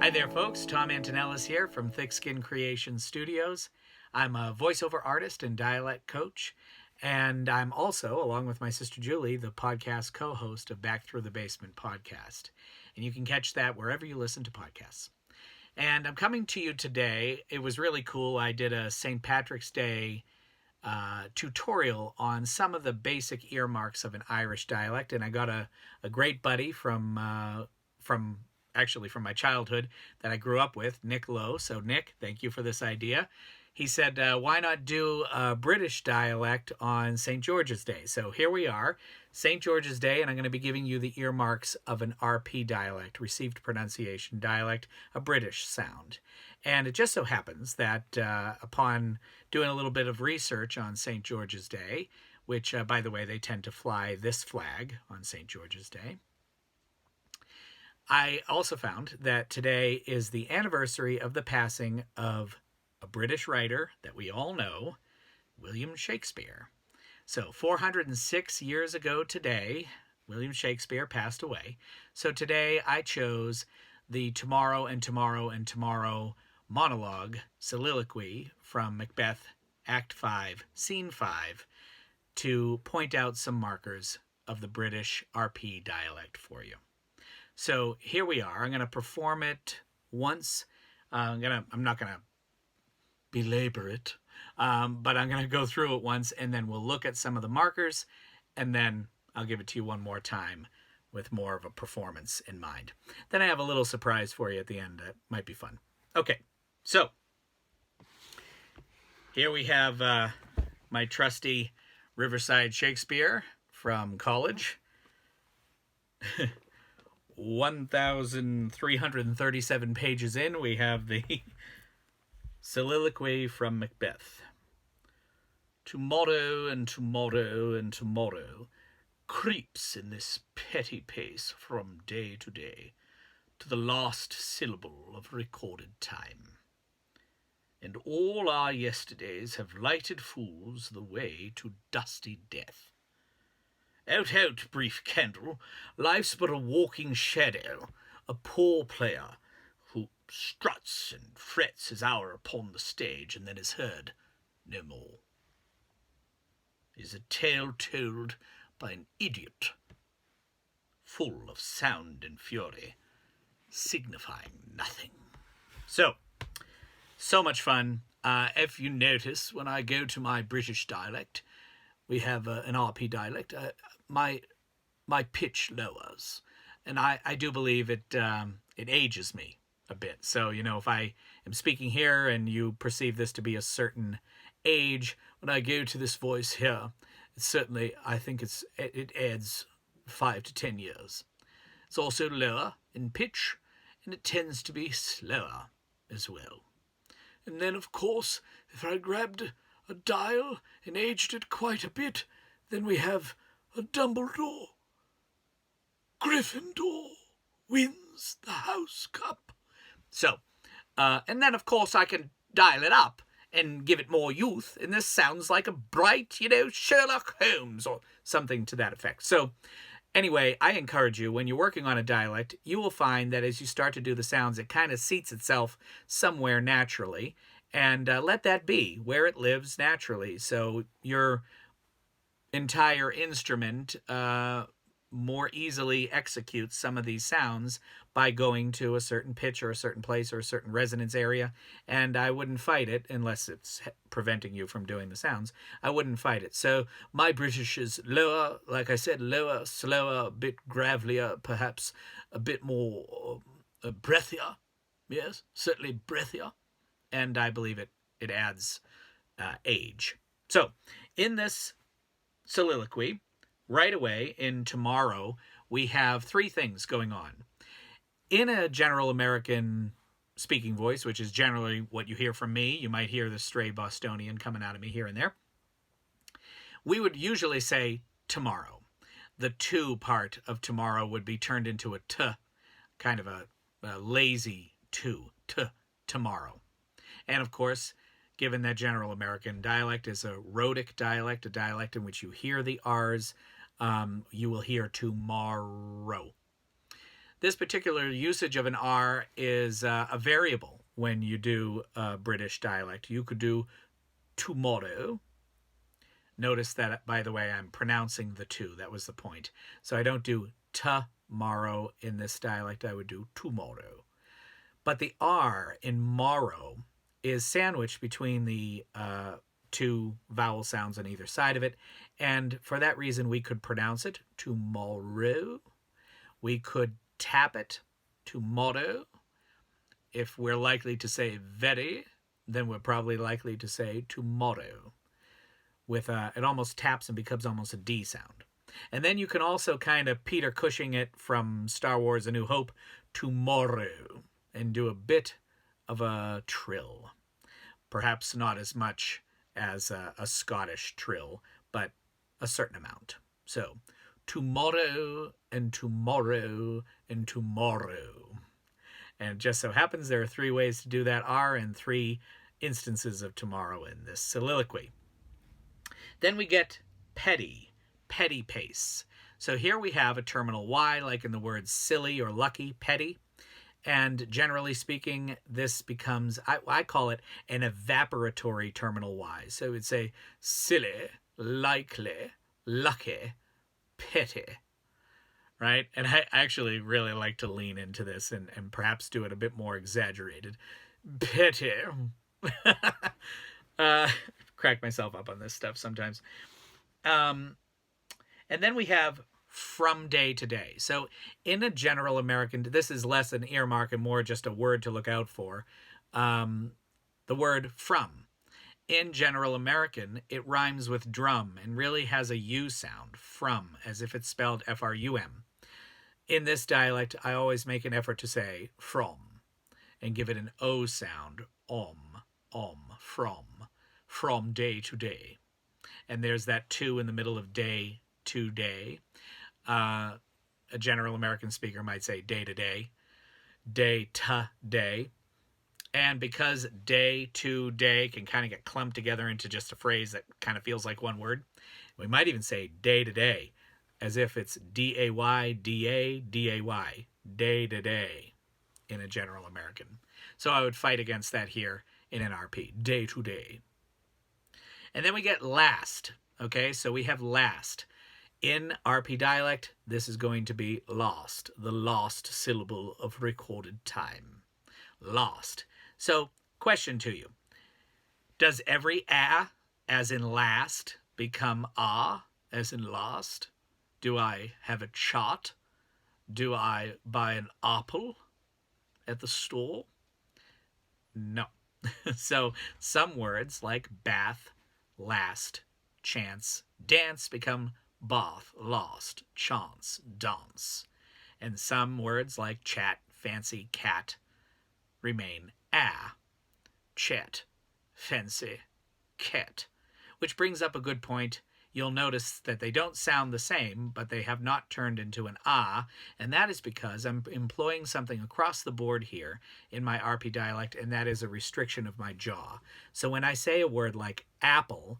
Hi there, folks. Tom Antonellis here from Thick Skin Creation Studios. I'm a voiceover artist and dialect coach, and I'm also, along with my sister Julie, the podcast co-host of Back Through the Basement podcast. And you can catch that wherever you listen to podcasts. And I'm coming to you today. It was really cool. I did a St. Patrick's Day tutorial on some of the basic earmarks of an Irish dialect, and I got a great buddy from my childhood that I grew up with, Nick Lowe. So Nick, thank you for this idea. He said, why not do a British dialect on St. George's Day? So here we are, St. George's Day, and I'm going to be giving you the earmarks of an RP dialect, received pronunciation dialect, a British sound. And it just so happens that upon doing a little bit of research on St. George's Day, which, by the way, they tend to fly this flag on St. George's Day, I also found that today is the anniversary of the passing of a British writer that we all know, William Shakespeare. So 406 years ago today, William Shakespeare passed away. So today I chose the Tomorrow and Tomorrow and Tomorrow monologue, soliloquy from Macbeth, Act 5, Scene 5, to point out some markers of the British RP dialect for you. So here we are. I'm going to perform it once. I'm not going to belabor it, but I'm going to go through it once, and then we'll look at some of the markers, and then I'll give it to you one more time with more of a performance in mind. Then I have a little surprise for you at the end that might be fun. Okay, so here we have my trusty Riverside Shakespeare from college. 1,337 pages in, we have the soliloquy from Macbeth. Tomorrow and tomorrow and tomorrow creeps in this petty pace from day to day to the last syllable of recorded time. And all our yesterdays have lighted fools the way to dusty death. Out, out, brief candle, life's but a walking shadow, a poor player who struts and frets his hour upon the stage and then is heard no more. Is a tale told by an idiot, full of sound and fury, signifying nothing. So much fun. If you notice, when I go to my British dialect, we have an RP dialect. My pitch lowers, and I do believe it ages me a bit. So, if I am speaking here and you perceive this to be a certain age, when I go to this voice here, I think it adds 5 to 10 years. It's also lower in pitch, and it tends to be slower as well. And then, of course, if I grabbed a dial and aged it quite a bit, then we have a Dumbledore. Gryffindor wins the house cup. So, and then of course I can dial it up and give it more youth, and this sounds like a bright, Sherlock Holmes or something to that effect. So anyway, I encourage you, when you're working on a dialect, you will find that as you start to do the sounds, it kind of seats itself somewhere naturally, and let that be where it lives naturally. So your entire instrument more easily executes some of these sounds by going to a certain pitch or a certain place or a certain resonance area, and I wouldn't fight it unless it's preventing you from doing the sounds. I wouldn't fight it. So my British is lower, like I said, lower, slower, a bit gravelier, perhaps a bit more breathier. Yes, certainly breathier, and I believe it adds age. So in this soliloquy, right away in tomorrow, we have 3 things going on. In a general American speaking voice, which is generally what you hear from me, you might hear the stray Bostonian coming out of me here and there, we would usually say tomorrow. The to part of tomorrow would be turned into a t, kind of a lazy to, tomorrow. And of course, given that general American dialect is a rhotic dialect, a dialect in which you hear the R's, you will hear tomorrow. this particular usage of an R is a variable when you do British dialect. You could do tomorrow. Notice that, by the way, I'm pronouncing the two. That was the point. So I don't do tomorrow in this dialect. I would do tomorrow. But the R in morrow is sandwiched between the two vowel sounds on either side of it. And for that reason, we could pronounce it tomorrow. We could tap it tomorrow. If we're likely to say very, then we're probably likely to say tomorrow. With it almost taps and becomes almost a D sound. And then you can also kind of Peter Cushing it from Star Wars A New Hope, tomorrow, and do a bit of a trill. Perhaps not as much as a Scottish trill, but a certain amount. So, tomorrow and tomorrow and tomorrow. And it just so happens there are 3 ways to do that R and 3 instances of tomorrow in this soliloquy. Then we get petty, petty pace. So here we have a terminal Y, like in the words silly or lucky, petty. And generally speaking, this becomes, I call it an evaporatory terminal Y. So we'd say silly, likely, lucky, petty. Right? And I actually really like to lean into this and perhaps do it a bit more exaggerated. Petty. Crack myself up on this stuff sometimes. And then we have from day to day. So in a general American, this is less an earmark and more just a word to look out for. The word from. In general American, it rhymes with drum and really has a U sound, from, as if it's spelled F-R-U-M. In this dialect, I always make an effort to say from and give it an O sound, from day to day. And there's that two in the middle of day to day. A general American speaker might say day to day, day to day. And because day to day can kind of get clumped together into just a phrase that kind of feels like one word, we might even say day to day, as if it's D-A-Y, D-A, D-A-Y, day to day in a general American. So I would fight against that here in an RP, day to day. And then we get last, okay? So we have last. In RP dialect, this is going to be lost, the lost syllable of recorded time. Lost. So, question to you. Does every a, as in last, become a, as in lost? Do I have a chart? Do I buy an apple at the store? No. So, some words like bath, last, chance, dance become bath, lost, chance, dance. And some words like chat, fancy, cat remain a, chat, fancy, cat. Which brings up a good point. You'll notice that they don't sound the same, but they have not turned into an ah, and that is because I'm employing something across the board here in my RP dialect, and that is a restriction of my jaw. So when I say a word like apple,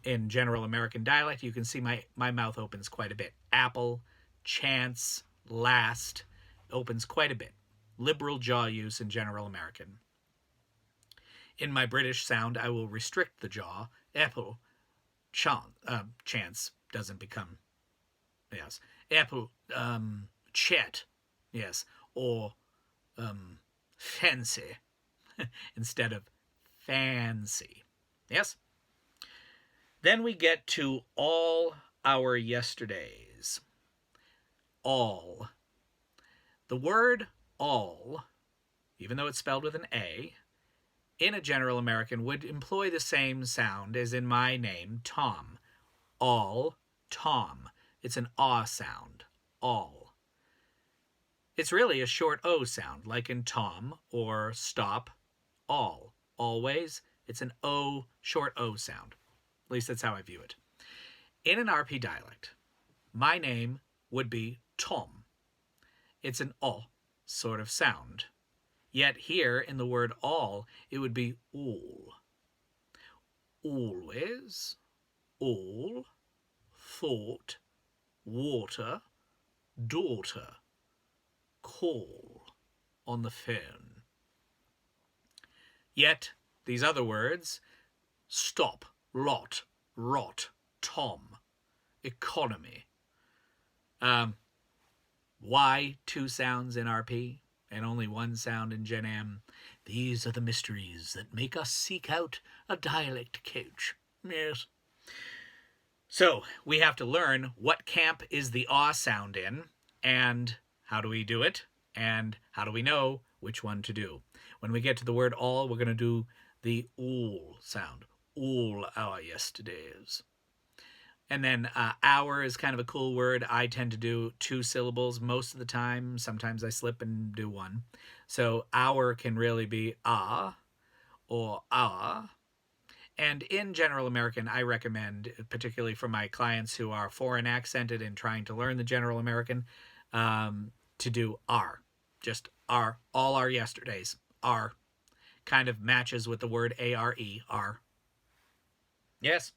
in general American dialect, you can see my mouth opens quite a bit. Apple, chance, last, opens quite a bit. Liberal jaw use in general American. In my British sound, I will restrict the jaw. Apple, chance doesn't become, yes. Apple, chat, yes. Or fancy instead of fancy, yes. Then we get to all our yesterdays. All. The word all, even though it's spelled with an A, in a general American would employ the same sound as in my name, Tom. All, Tom. It's an aw sound. All. It's really a short O sound, like in Tom or stop, all. Always, it's an O, short O sound. At least that's how I view it. In an RP dialect, my name would be Tom. It's an O sort of sound. Yet here, in the word all, it would be all. Always, all, thought, water, daughter, call on the phone. Yet, these other words, stop, lot, rot, Tom, economy. Why 2 sounds in RP and only 1 sound in GenAm? These are the mysteries that make us seek out a dialect coach. Yes. So, we have to learn what camp is the ah sound in, and how do we do it, and how do we know which one to do. When we get to the word all, we're going to do the all sound. All our yesterdays. And then hour is kind of a cool word. I tend to do 2 syllables most of the time. Sometimes I slip and do 1. So hour can really be ah or ah. And in General American, I recommend, particularly for my clients who are foreign accented and trying to learn the General American, to do are. Just are. All our yesterdays. Are. Kind of matches with the word A-R-E. Are. Yes.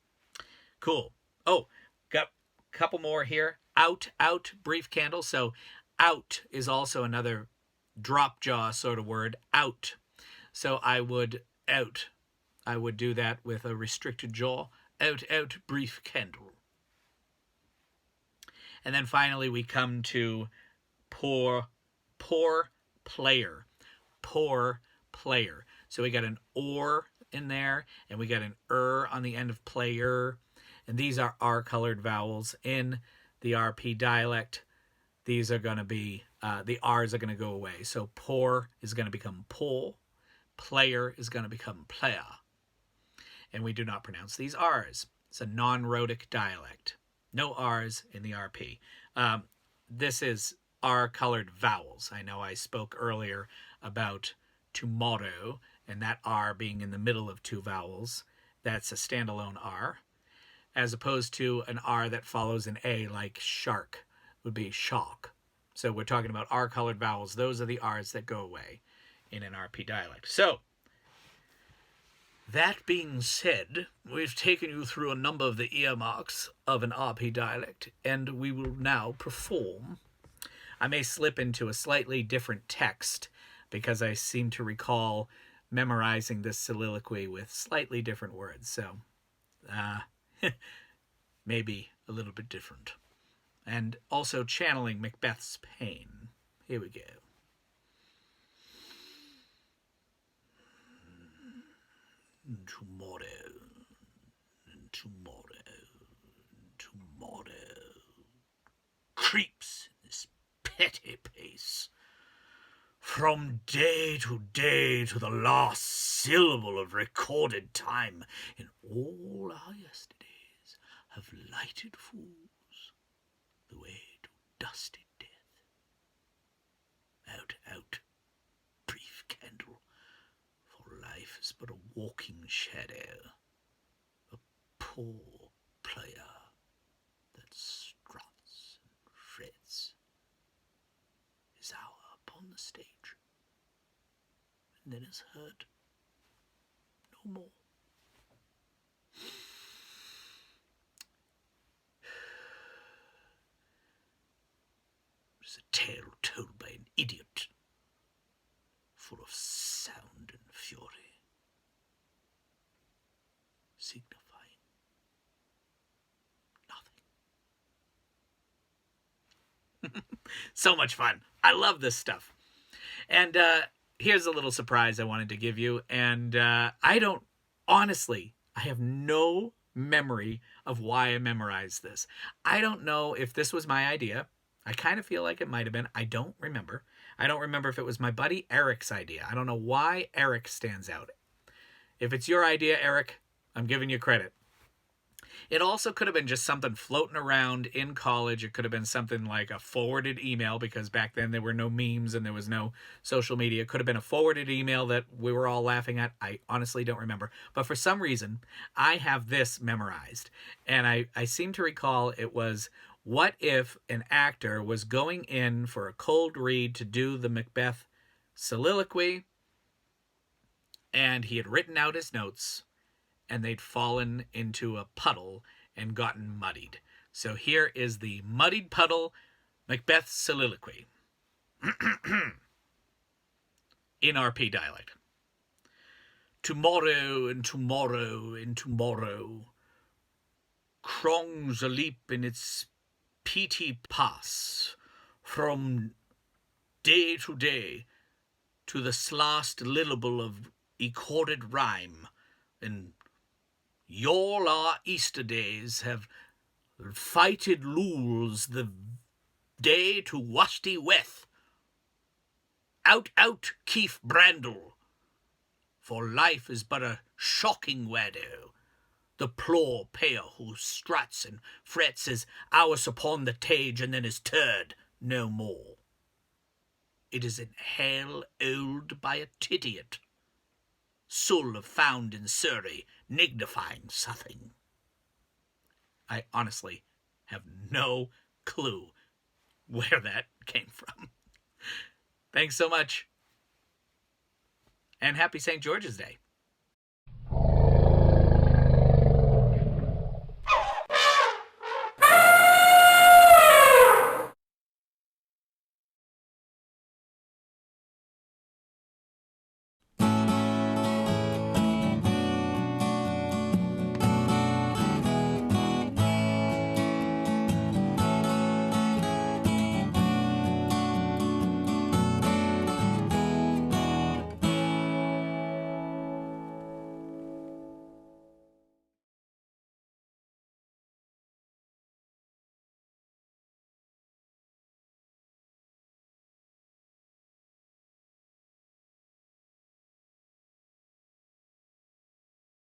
Cool. Oh, got a couple more here. Out, brief candle. So out is also another drop jaw sort of word. Out. So I would do that with a restricted jaw. Out, brief candle. And then finally we come to poor player. Poor player. So we got an or in there, and we got an on the end of player. And these are R-colored vowels in the RP dialect. These are going to be, the R's are going to go away. So poor is going to become po. Player is going to become playa. And we do not pronounce these R's. It's a non-rhotic dialect. No R's in the RP. This is R-colored vowels. I know I spoke earlier about tomorrow, and that R being in the middle of 2 vowels. That's a standalone R. As opposed to an R that follows an A, like shark would be shock. So we're talking about R-colored vowels. Those are the R's that go away in an RP dialect. So, that being said, we've taken you through a number of the earmarks of an RP dialect, and we will now perform. I may slip into a slightly different text, because I seem to recall memorizing this soliloquy with slightly different words. So, maybe a little bit different. And also channeling Macbeth's pain. Here we go. Tomorrow creeps in this petty pace. From day to the last syllable of recorded time, in all our yesterdays have lighted fools the way to dusty death. Out, brief candle, for life is but a walking shadow, a poor player that struts and frets his hour upon the stage, and then is heard no more. It's a tale told by an idiot, full of sound and fury, signifying nothing. So much fun. I love this stuff. And here's a little surprise I wanted to give you. And I have no memory of why I memorized this. I don't know if this was my idea. I kind of feel like it might have been. I don't remember. I don't remember if it was my buddy Eric's idea. I don't know why Eric stands out. If it's your idea, Eric, I'm giving you credit. It also could have been just something floating around in college. It could have been something like a forwarded email, because back then there were no memes and there was no social media. It could have been a forwarded email that we were all laughing at. I honestly don't remember. But for some reason, I have this memorized. And I seem to recall it was, what if an actor was going in for a cold read to do the Macbeth soliloquy, and he had written out his notes, and they'd fallen into a puddle and gotten muddied. So here is the muddied puddle Macbeth soliloquy. in RP dialect. Tomorrow and tomorrow and tomorrow, Crongs a leap in its peaty pass, from day to day, to the last syllable of chorded rhyme, and y'all our Easter days have fighted lools the day to wasty weth. Out, out, Keith Brandle, for life is but a shocking wedo. The plough payer who struts and frets his hours upon the tage and then is turd no more. It is in hell old by a tidiot, soul of found in Surrey, nignifying something. I honestly have no clue where that came from. Thanks so much. And happy St. George's Day.